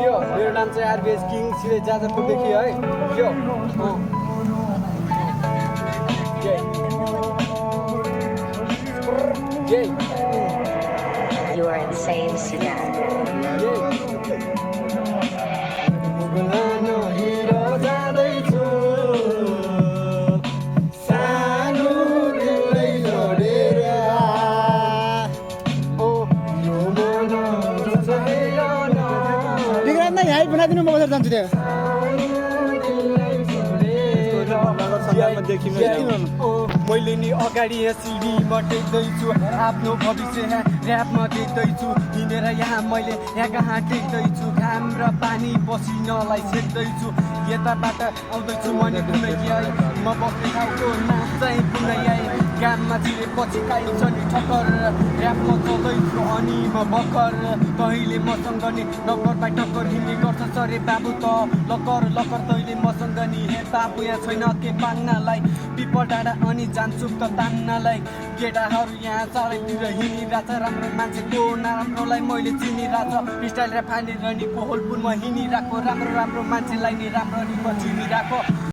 यो मेरो नाम चाहिँ आरबिएस किङ सिधै जाजरकोटदेखि है यो You are insane, Sudan. यहीँ बनाइदिनु म बजार जान्छु त्यहाँ मैले नि अगाडि यहाँ सिडीमा टेक्दैछु आफ्नो भविष्य यहाँ ऱ्यापमा देख्दैछु हिँडेर यहाँ मैले यहाँ कहाँ टेक्दैछु घाम र पानी पसिनालाई सेक्दैछु यताबाट आउँदैछु मैले कुनै म बस्ने ठाउँको नाम चाहिँ कुनै गाममा छिरेपछि काइन्छ नि ठक्कर ऱ्यापमा चल्दैछु अनि म भर्खर कहिले मसँग नि नक्कर बाई टक्कर हिँड्ने गर्छ सरे बाबु त लकर लकर तैँले मसँग नि हे बाबु यहाँ छैन के पाङ्नालाई पिपल डाँडा अनि जान्छु त तान्नलाई केटाहरू यहाँ चारैतिर हिँडिरहेछ राम्रो मान्छेको नराम्रोलाई मैले चिनिरहेछ स्टाइल र फानेर नि कोहलपुरमा हिँडिरहेको राम्रो राम्रो मान्छेलाई नि राम्रो नि म चिनिरहेको